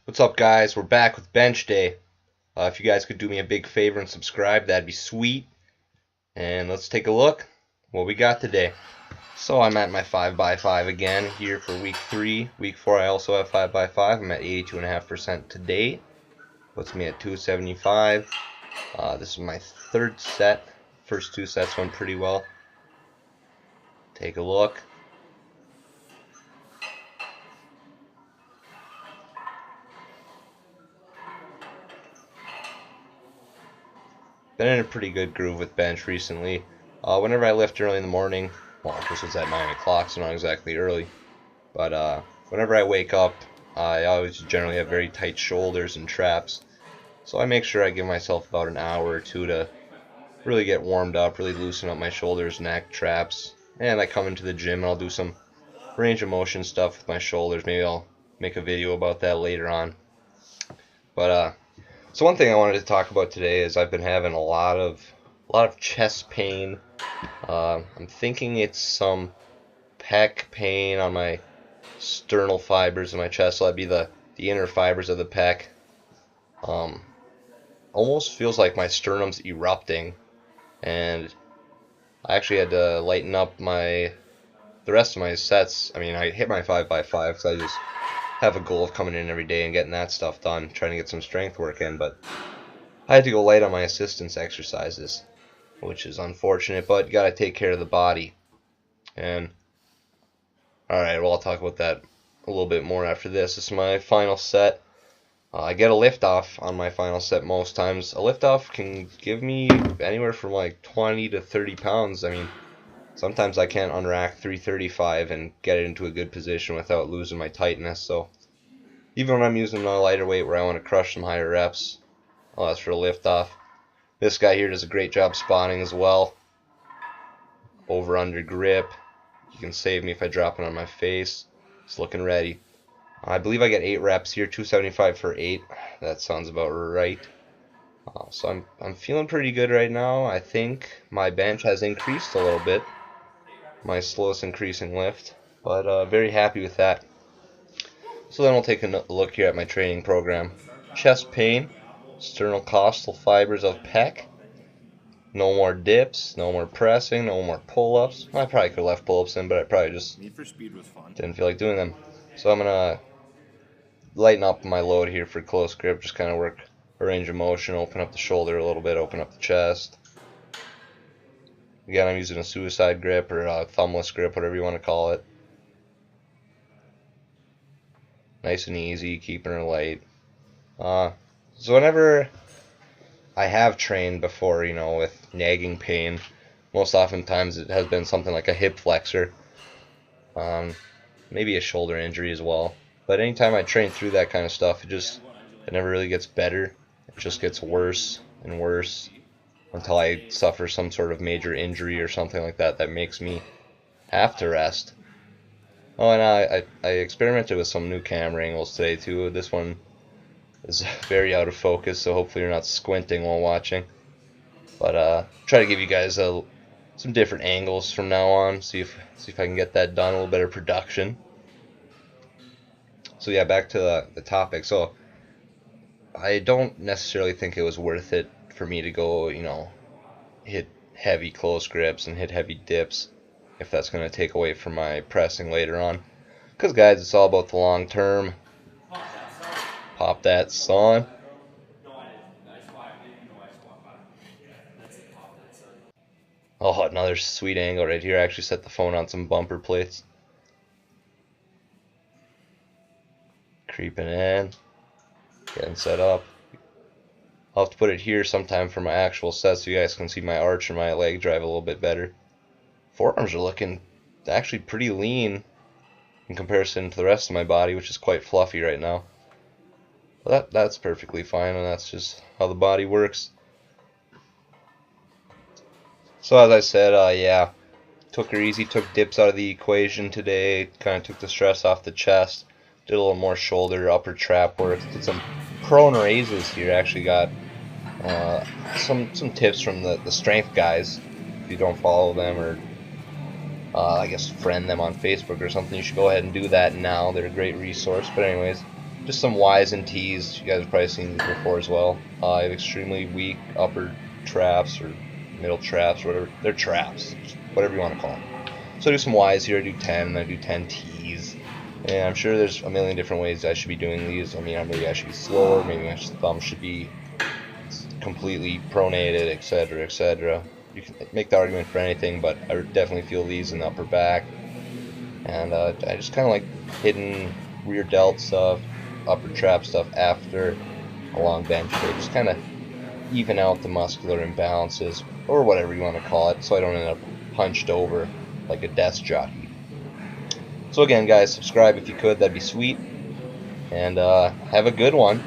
What's up, guys? We're back with bench day. If you guys could do me a big favor and subscribe, that'd be sweet. And let's take a look what we got today. So I'm at my 5x5 again here for week 3. Week 4 I also have 5x5. I'm at 82.5% to date. Puts me at 275. This is my third set. First two sets went pretty well. Take a look. Been in a pretty good groove with bench recently. Whenever I lift early in the morning, well, this was at 9 o'clock, so not exactly early, but whenever I wake up, I always generally have very tight shoulders and traps, so I make sure I give myself about an hour or two to really get warmed up, really loosen up my shoulders, neck, traps, and I come into the gym and I'll do some range of motion stuff with my shoulders. Maybe I'll make a video about that later on. But so one thing I wanted to talk about today is I've been having a lot of chest pain. I'm thinking it's some pec pain on my sternal fibers in my chest. So that'd be the inner fibers of the pec. Almost feels like my sternum's erupting, and I actually had to lighten up the rest of my sets. I mean, I hit my 5x5 because I just have a goal of coming in every day and getting that stuff done, trying to get some strength work in, but I had to go light on my assistance exercises, which is unfortunate, but you gotta take care of the body. And alright, well, I'll talk about that a little bit more after this. This is my final set. I get a lift off on my final set most times. A lift off can give me anywhere from like 20 to 30 pounds. I mean, sometimes I can't unrack 335 and get it into a good position without losing my tightness. So even when I'm using a lighter weight where I want to crush some higher reps, I'll ask for a lift off. This guy here does a great job spotting as well. Over under grip. You can save me if I drop it on my face. It's looking ready. I believe I get 8 reps here, 275 for 8. That sounds about right. So I'm feeling pretty good right now. I think my bench has increased a little bit. My slowest increasing lift, but very happy with that. So then we'll take a look here at my training program. Chest pain, sternocostal fibers of pec. No more dips, no more pressing, no more pull-ups. I probably could have left pull-ups in, but I probably just didn't feel like doing them. So I'm gonna lighten up my load here for close grip, just kind of work a range of motion, open up the shoulder a little bit, open up the chest. Again, I'm using a suicide grip or a thumbless grip, whatever you want to call it. Nice and easy, keeping her light. So whenever I have trained before, with nagging pain, most oftentimes it has been something like a hip flexor, maybe a shoulder injury as well. But anytime I train through that kind of stuff, it never really gets better. It just gets worse and worse until I suffer some sort of major injury or something like that that makes me have to rest. Oh, and I experimented with some new camera angles today too. This one is very out of focus, so hopefully you're not squinting while watching. But try to give you guys some different angles from now on. See if I can get that done. A little better production. So yeah, back to the topic. So I don't necessarily think it was worth it for me to go, hit heavy close grips and hit heavy dips if that's going to take away from my pressing later on. Because guys, it's all about the long term. Pop that, son. Oh, another sweet angle right here. I actually set the phone on some bumper plates. Creeping in. Getting set up. I'll have to put it here sometime for my actual set so you guys can see my arch and my leg drive a little bit better. Forearms are looking actually pretty lean in comparison to the rest of my body, which is quite fluffy right now. But that's perfectly fine, and that's just how the body works. So as I said, yeah, took her easy, took dips out of the equation today, kind of took the stress off the chest, did a little more shoulder, upper trap work, did some prone raises here. Actually got some tips from the strength guys. If you don't follow them or I guess friend them on Facebook or something, you should go ahead and do that now. They're a great resource. But anyways, just some Ys and Ts. You guys have probably seen these before as well. I have extremely weak upper traps or middle traps, or whatever. They're traps, whatever you want to call them. So I do some Ys here. I do 10, and I do 10 Ts. And I'm sure there's a million different ways I should be doing these. I mean, maybe I should be slower. Maybe my thumb should be completely pronated, etc., etc. You can make the argument for anything, but I definitely feel these in the upper back. And I just kind of like hidden rear delt stuff, upper trap stuff after a long bench day. Just kind of even out the muscular imbalances, or whatever you want to call it, so I don't end up hunched over like a desk jockey. So again, guys, subscribe if you could, that'd be sweet. And have a good one.